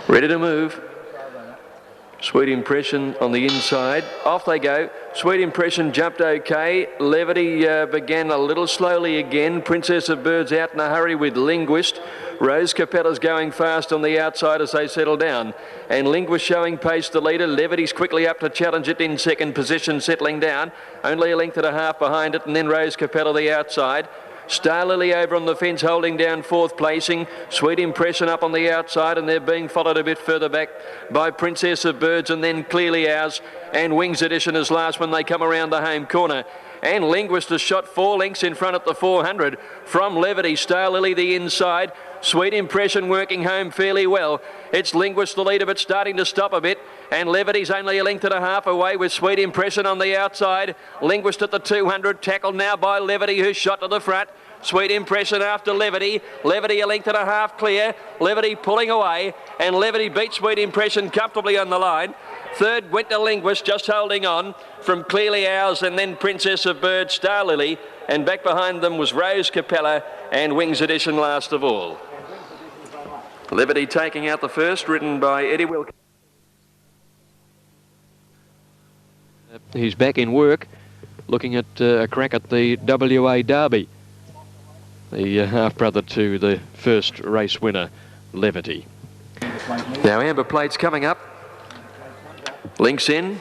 Ready to move. Sweet Impression on the inside. Off they go. Sweet Impression jumped okay. Levity began a little slowly again. Princess of Birds out in a hurry with Linguist. Rose Capella's going fast on the outside as they settle down. And Linguist showing pace the leader. Levity's quickly up to challenge it in second position, settling down. Only a length and a half behind it, and then Rose Capella the outside. Star Lily over on the fence holding down fourth placing. Sweet Impression up on the outside, and they're being followed a bit further back by Princess of Birds and then Clearly Ours, and Wings Edition is last when they come around the home corner. And Linguist has shot 4 lengths in front at the 400 from Levity. Star Lily the inside. Sweet Impression working home fairly well. It's Linguist the leader, but starting to stop a bit. And Levity's only a length and a half away with Sweet Impression on the outside. Linguist at the 200, tackled now by Levity, who's shot to the front. Sweet Impression after Levity. Levity a length and a half clear. Levity pulling away, and Levity beat Sweet Impression comfortably on the line. Third went to Linguist, just holding on from Clearly Ours, and then Princess of Birds, Star Lily, and back behind them was Rose Capella and Wings Edition last of all. Levity taking out the first, ridden by Eddie Wilkins. He's back in work, looking at a crack at the WA Derby. The half-brother to the first race winner, Levity. Now Amber Plate's coming up. Links in.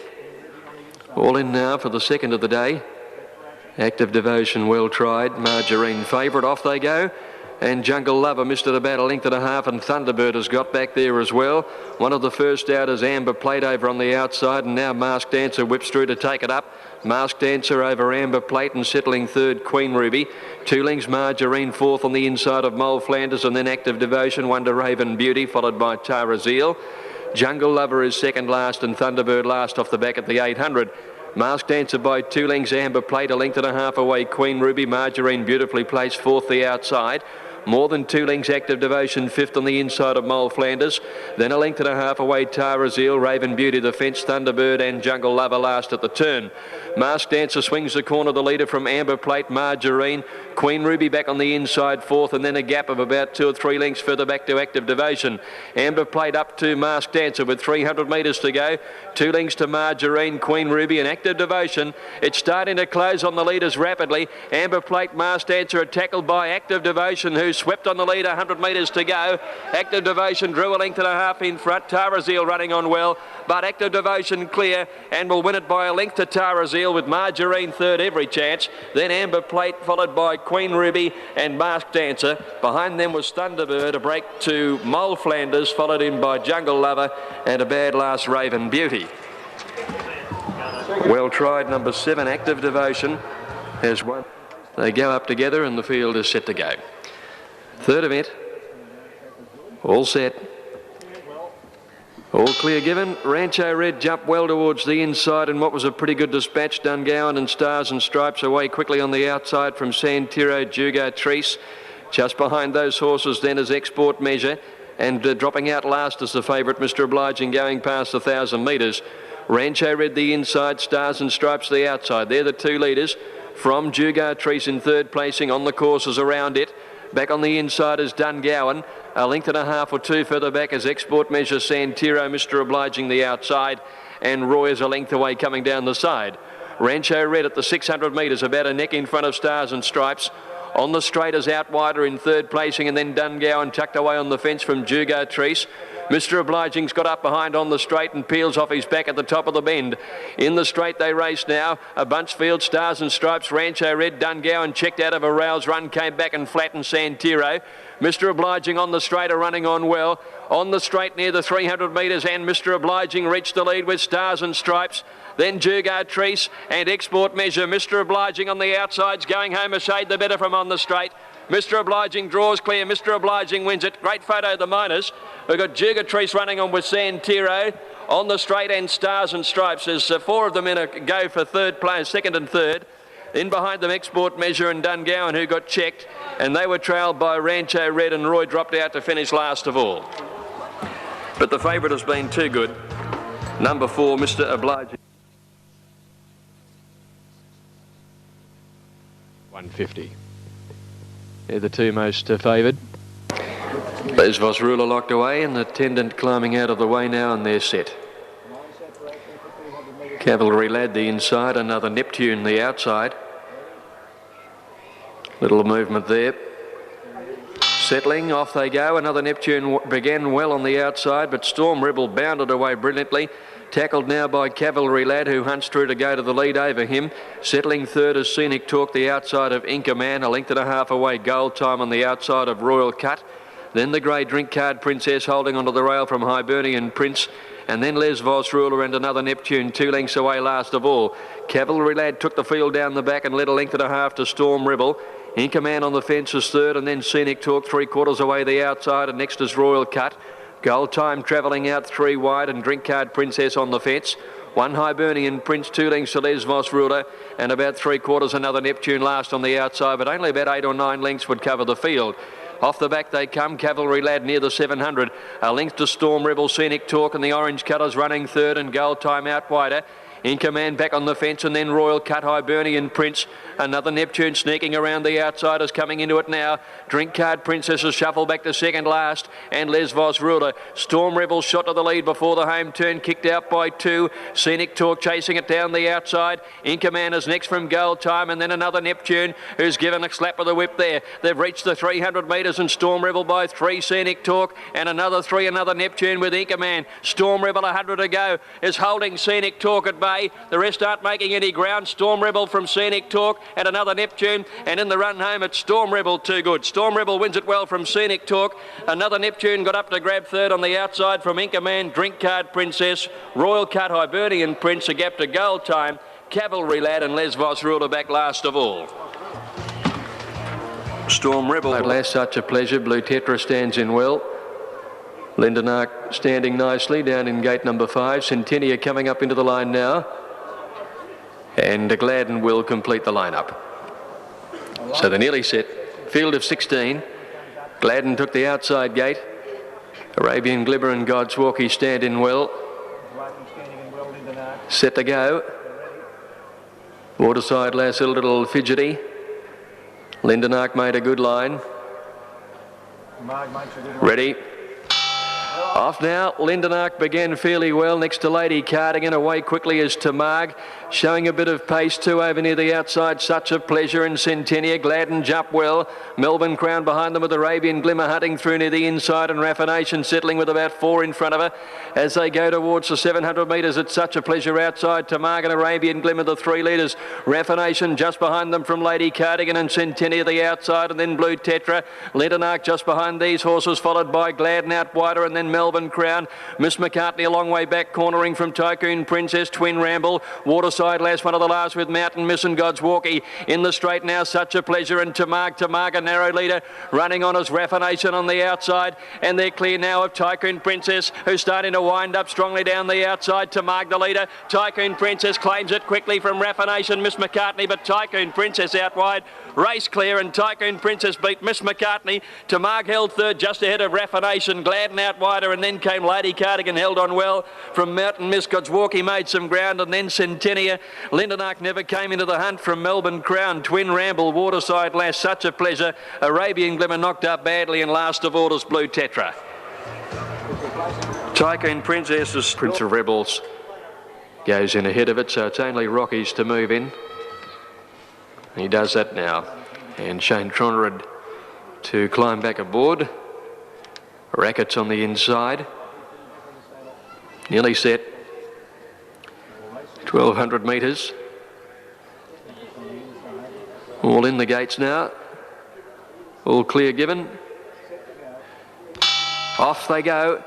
All in now for the second of the day. Active Devotion well tried. Margarine favourite. Off they go. And Jungle Lover missed it about a length and a half, and Thunderbird has got back there as well. One of the first out is Amber Plate over on the outside, and now Masked Dancer whips through to take it up. Masked Dancer over Amber Plate and settling third, Queen Ruby. 2 lengths Margarine fourth on the inside of Mole Flanders, and then Active Devotion, Wonder Raven Beauty, followed by Tara Zeal. Jungle Lover is second last, and Thunderbird last off the back at the 800. Masked Dancer by 2 lengths, Amber Plate a length and a half away, Queen Ruby. Margarine beautifully placed fourth the outside. More than 2 lengths Active Devotion, fifth on the inside of Mole Flanders. Then a length and a half away Tara Zeal, Raven Beauty the fence, Thunderbird and Jungle Lover last at the turn. Masked Dancer swings the corner, the leader from Amber Plate, Margarine. Queen Ruby back on the inside fourth, and then a gap of about 2 or 3 lengths further back to Active Devotion. Amber Plate up to Masked Dancer with 300 metres to go. 2 lengths to Margarine, Queen Ruby and Active Devotion. It's starting to close on the leaders rapidly. Amber Plate, Masked Dancer are tackled by Active Devotion, who swept on the lead, 100 metres to go. Active Devotion drew a length and a half in front. Tara Zeal running on well, but Active Devotion clear and will win it by a length to Tara Zeal, with Margarine third every chance. Then Amber Plate followed by Queen Ruby and Masked Dancer. Behind them was Thunderbird, a break to Mole Flanders, followed in by Jungle Lover and a bad last Raven Beauty. Well tried, number 7, Active Devotion, has won. They go up together and the field is set to go. Third event, all set, all clear given. Rancho Red jumped well towards the inside and what was a pretty good dispatch. Dungowan and Stars and Stripes away quickly on the outside from Santiro, Juga, Treese. Just behind those horses then is Export Measure, and dropping out last is the favourite, Mr. Obliging, going past 1,000 metres. Rancho Red the inside, Stars and Stripes the outside. They're the 2 leaders from Juga, Treese in third placing on the courses around it. Back on the inside is Dungowan. A length and a half or 2 further back is Export Measure, Santiro, Mr. Obliging the outside, and Roy is a length away coming down the side. Rancho Red at the 600 metres, about a neck in front of Stars and Stripes. On the straight is Out Wider in third placing, and then Dungowan tucked away on the fence from Juga, Treese. Mr. Obliging's got up behind on the straight and peels off his back at the top of the bend. In the straight they race now. A Bunchfield, Stars and Stripes, Rancho Red, Dungowan checked out of a rails run, came back and flattened Santiro. Mr. Obliging on the straight are running on well. On the straight near the 300 metres, and Mr. Obliging reached the lead with Stars and Stripes. Then Juga, Treese and Export Measure. Mr. Obliging on the outsides, going home a shade the better from on the straight. Mr. Obliging draws clear. Mr. Obliging wins it. Great photo of the miners. We've got Juga Treese running on with Santiro on the straight, and Stars and Stripes. There's 4 of them in a go for third place, second and third. In behind them, Export Measure and Dungowan, who got checked, and they were trailed by Rancho Red, and Roy dropped out to finish last of all. But the favourite has been too good. Number 4, Mr. Obliging. 150. They're the 2 most favoured. Les Vosrula locked away and the attendant climbing out of the way now, and they're set. Cavalry Lad the inside, another Neptune the outside. Little movement there. Settling, off they go. Another Neptune began well on the outside, but Storm Rebel bounded away brilliantly. Tackled now by Cavalry Lad, who hunts through to go to the lead over him. Settling third is Scenic Talk, the outside of Inca Man. A length and a half away, Gold Time on the outside of Royal Cut. Then the grey Drink Card Princess holding onto the rail from Hibernian Prince. And then Les Vosrula and another Neptune 2 lengths away last of all. Cavalry Lad took the field down the back and led a length and a half to Storm Rebel. Inca Man on the fence is third, and then Scenic Talk 3/4 away the outside, and next is Royal Cut. Gold Time travelling out 3 wide, and Drink Card Princess on the fence. One Hibernian Prince, 2 lengths to Les Vosrula, and about 3/4 another Neptune last on the outside, but only about 8 or 9 lengths would cover the field. Off the back they come, Cavalry Lad near the 700. A length to Storm Rebel, Scenic Talk, and the Orange Cutters running third, and Gold Time out wider. Inca Man back on the fence, and then Royal Cut, Hibernian Prince. Another Neptune sneaking around the outsiders, coming into it now. Drink Card Princesses shuffle back to second last, and Les Vosrula. Storm Rebel shot to the lead before the home turn, kicked out by 2. Scenic Talk chasing it down the outside. Inca Man is next from Gold Time, and then another Neptune who's given a slap with the whip there. They've reached the 300 metres, and Storm Rebel by 3. Scenic Talk, and another 3, another Neptune with Inca Man. Storm Rebel 100 to go is holding Scenic Talk at bay. The rest aren't making any ground. Storm Rebel from Scenic Talk and another Neptune, and in the run home it's Storm Rebel too good. Storm Rebel wins it well from Scenic Talk. Another Neptune got up to grab third on the outside from Inca Man, Drink Card Princess, Royal Cut, Hibernian Prince, a gap to Gold Time, Cavalry Lad and Les Vosrula back last of all. Storm Rebel at last, such a pleasure. Blue Tetra stands in well. Lindenark standing nicely down in gate number 5. Centennia coming up into the line now. And Gladden will complete the lineup. So they're nearly set. Field of 16. Gladden took the outside gate. Arabian Glimmer and God's Walkie stand in well. Set to go. Waterside Lass a little fidgety. Lindenark made a good line. Ready. Off now, Lindenark began fairly well next to Lady Cardigan. Away quickly is Tamarg, showing a bit of pace too over near the outside. Such a pleasure in Centennia. Gladden jump well. Melbourne Crown behind them with Arabian Glimmer hunting through near the inside, and Raffination settling with about 4 in front of her. As they go towards the 700 metres, it's Such a Pleasure outside. Tamarg and Arabian Glimmer, the 3 leaders. Raffination just behind them from Lady Cardigan, and Centennia the outside, and then Blue Tetra. Lindenark just behind these horses, followed by Gladden out wider, and then Melbourne Crown. Miss McCartney a long way back, cornering from Tycoon Princess, Twin Ramble. Waterside Lass, one of the last with Mountain Miss and God's Walkie. In the straight now, Such a Pleasure, and Tamarg a narrow leader. Running on as Raffination on the outside, and they're clear now of Tycoon Princess, who's starting to wind up strongly down the outside. Tamarg the leader. Tycoon Princess claims it quickly from Raffination, Miss McCartney, but Tycoon Princess out wide. Race clear, and Tycoon Princess beat Miss McCartney. Tamarg held third just ahead of Raffination. Gladden out wider, and then came Lady Cardigan, held on well from Mountain Miss. God's Walkie made some ground, and then Centennia. Lindenark never came into the hunt from Melbourne Crown. Twin Ramble, Waterside Lass, Such a Pleasure. Arabian Glimmer knocked up badly, and last of all is Blue Tetra. Tycoon Princess's Prince of Rebels goes in ahead of it, so it's only Rockies to move in. He does that now, and Shane Tronrod to climb back aboard. Rackets on the inside. Nearly set. 1,200 metres. All in the gates now. All clear given. Off they go.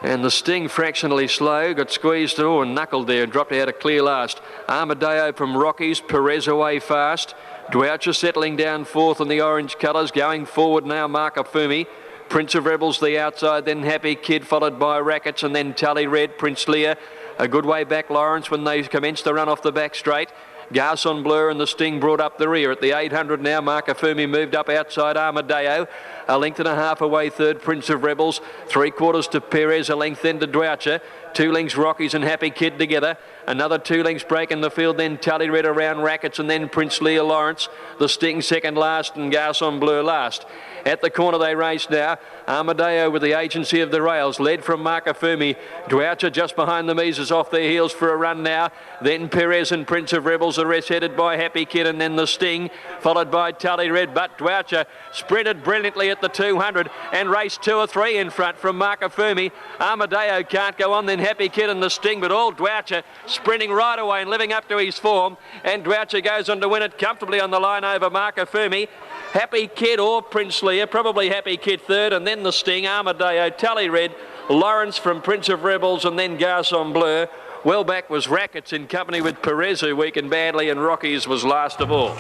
And the Sting fractionally slow, got squeezed through and knuckled there and dropped out a clear last. Armadeo from Rockies, Perez away fast. Dwoucher settling down fourth in the orange colours. Going forward now, Markafumi. Prince of Rebels the outside, then Happy Kid, followed by Rackets, and then Tully Red, Prince Lear. A good way back, Lawrence, when they commenced to run off the back straight. Garçon Bleu and the Sting brought up the rear. At the 800 now, Marcafumi moved up outside Armadeo. A length and a half away third, Prince of Rebels. 3/4 to Perez, a length then to Dwoucher. 2 lengths Rockies and Happy Kid together. Another 2 lengths break in the field, then Tully Red around Rackets, and then Prince Lear Lawrence. The Sting second last and Garçon Bleu last. At the corner they race now. Armadeo with the agency of the rails, led from Marcafumi. Dwoucher just behind the Mises off their heels for a run now. Then Perez and Prince of Rebels, the rest headed by Happy Kid, and then the Sting, followed by Tully Red. But Dwoucher sprinted brilliantly at the 200 and raced 2 or 3 in front from Marcafumi. Armadeo can't go on, then Happy Kid and the Sting, but all Dwoucher sprinting right away and living up to his form. And Dwoucher goes on to win it comfortably on the line over Marcafumi. Happy Kid or Prince Lear, probably Happy Kid third, and then the Sting, Armadeo, Tully Red, Lawrence from Prince of Rebels, and then Garçon Bleu. Well back was Rackets in company with Perez, who weakened badly, and Rockies was last of all.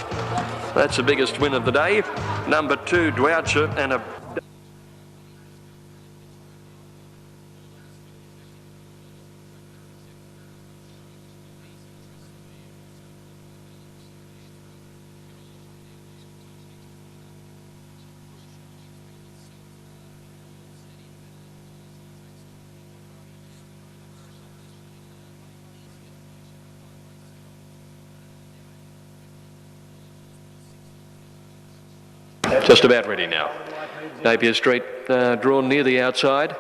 That's the biggest win of the day. Number 2, Dwoucher, and a just about ready now. Napier Street drawn near the outside.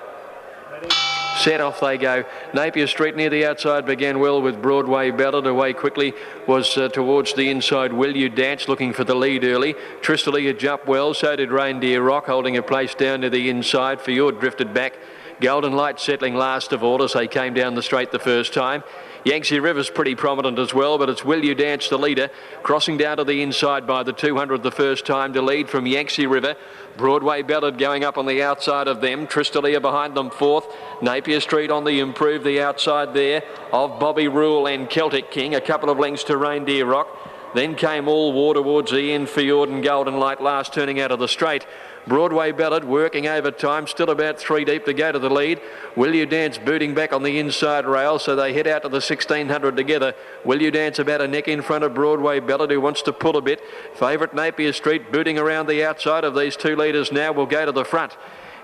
Set off they go. Napier Street near the outside began well with Broadway Ballad. Away quickly was towards the inside. Will You Dance looking for the lead early. Tristalia jumped well. So did Reindeer Rock, holding a place down to the inside. Fjord drifted back. Golden Light settling last of all as they came down the straight the first time. Yangtze River's pretty prominent as well, but it's Will You Dance the leader, crossing down to the inside by the 200 the first time to lead from Yangtze River. Broadway Ballad going up on the outside of them. Tristalia behind them fourth. Napier Street on the improve, the outside there of Bobby Rule and Celtic King. A couple of lengths to Reindeer Rock. Then came All War towards the end. Fjord and Golden Light last turning out of the straight. Broadway Ballad working over time, still about 3 deep to go to the lead. Will You Dance booting back on the inside rail, so they head out to the 1600 together. Will You Dance about a neck in front of Broadway Ballad, who wants to pull a bit. Favourite Napier Street booting around the outside of these 2 leaders now will go to the front.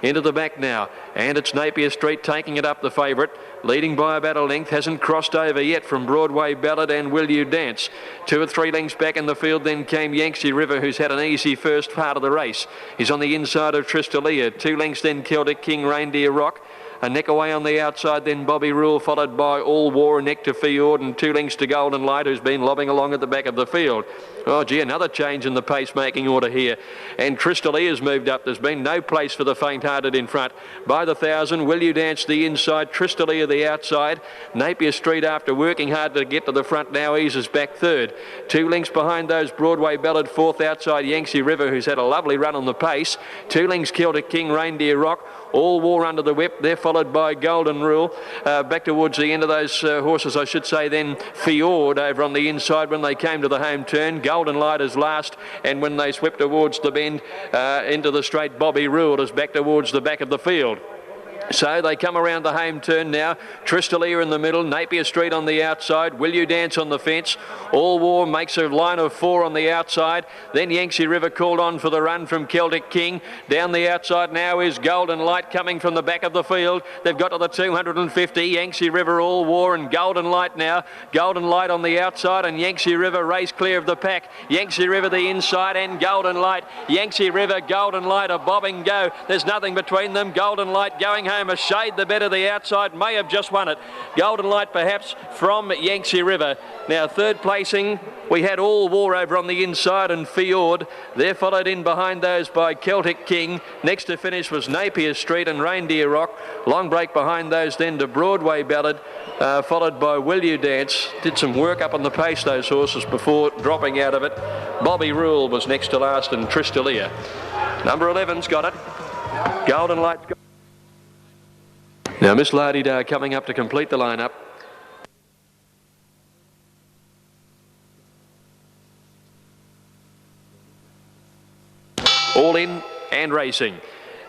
Into the back now, and it's Napier Street taking it up, the favourite, leading by about a length, hasn't crossed over yet from Broadway Ballad and Will You Dance. 2 or 3 lengths back in the field, then came Yangtze River, who's had an easy first part of the race. He's on the inside of Tristalia. 2 lengths then Celtic King, Reindeer Rock. A neck away on the outside, then Bobby Rule, followed by All War, a neck to Fjord, and 2 lengths to Golden Light, who's been lobbing along at the back of the field. Oh, gee, another change in the pacemaking order here. And Tristalia's moved up. There's been no place for the faint-hearted in front. By the 1,000, Will You Dance the inside, Tristalia the outside. Napier Street, after working hard to get to the front, now eases back third. 2 lengths behind those, Broadway Ballad, fourth outside Yangtze River, who's had a lovely run on the pace. 2 lengths Celtic King, Reindeer Rock. All War under the whip. They're followed by Golden Rule. Back towards the end of those horses, I should say, then Fjord over on the inside when they came to the home turn. Golden Light is last, and when they swept towards the bend into the straight, Bobby Rule is back towards the back of the field. So they come around the home turn now. Tristalia in the middle, Napier Street on the outside, Will You Dance on the fence. All War makes a line of 4 on the outside. Then Yangtze River called on for the run from Celtic King. Down the outside now is Golden Light coming from the back of the field. They've got to the 250. Yangtze River, All War and Golden Light now. Golden Light on the outside and Yangtze River race clear of the pack. Yangtze River the inside and Golden Light. Yangtze River, Golden Light, a bobbing go. There's nothing between them. Golden Light going home a shade the better the outside, may have just won it. Golden Light perhaps from Yangtze River. Now third placing, we had All War over on the inside and Fjord. They're followed in behind those by Celtic King. Next to finish was Napier Street and Reindeer Rock. Long break behind those then to Broadway Ballad, followed by Will You Dance. Did some work up on the pace, those horses, before dropping out of it. Bobby Rule was next to last and Tristalia. Number 11's got it. Golden Light's got it. Now Miss Lardida coming up to complete the lineup. All in and racing.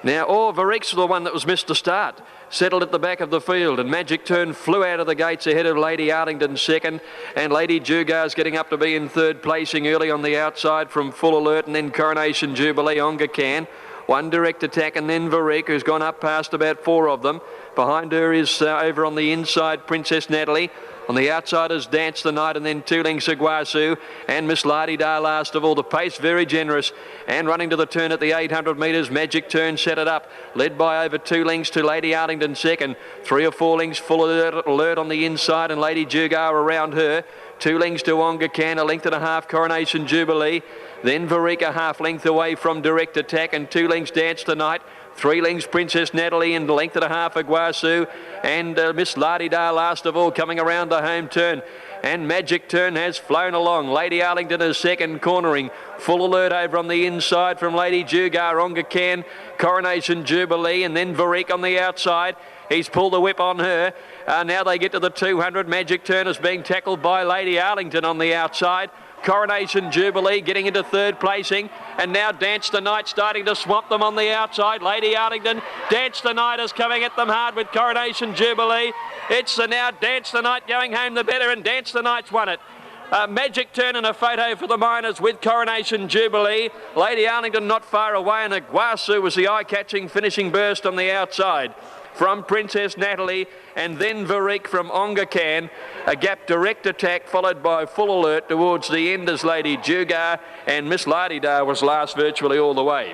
Now, Varick's the one that was missed to start. Settled at the back of the field, and Magic Turn flew out of the gates ahead of Lady Arlington second, and Lady Jugar's getting up to be in third placing early on the outside from Full Alert, and then Coronation Jubilee, Onga Can. One Direct Attack, and then Varick, who's gone up past about 4 of them. Behind her is over on the inside Princess Natalie. On the outside is Dance the Night, and then Tooling Seguasu and Miss Lardidar last of all. The pace very generous, and running to the turn at the 800 metres, Magic Turn set it up, led by over 2 lengths to Lady Arlington second. 3 or 4 lengths Full Alert on the inside, and Lady Jugar around her. 2 lengths to Onga Can, a length and a half Coronation Jubilee. Then Varick a half length away from Direct Attack, and 2 lengths Dance the Night. 3 lengths Princess Natalie, and length and a half Iguazu, and Miss Lardidar last of all coming around the home turn. And Magic Turn has flown along. Lady Arlington is second, cornering. Full Alert over on the inside from Lady Jugar, Onga Can, Coronation Jubilee, and then Varick on the outside. He's pulled the whip on her. Now they get to the 200. Magic Turn is being tackled by Lady Arlington on the outside. Coronation Jubilee getting into third placing, and now Dance the Night starting to swamp them on the outside. Lady Arlington, Dance the Night is coming at them hard with Coronation Jubilee. It's now Dance the Night going home the better, and Dance the Night's won it. Magic Turn in a photo for the miners with Coronation Jubilee. Lady Arlington not far away, and Iguazu was the eye-catching finishing burst on the outside from Princess Natalie, and then Varick from Onga Can. A gap Direct Attack followed by Full Alert towards the end as Lady Jugar, and Miss Lardidar was last virtually all the way.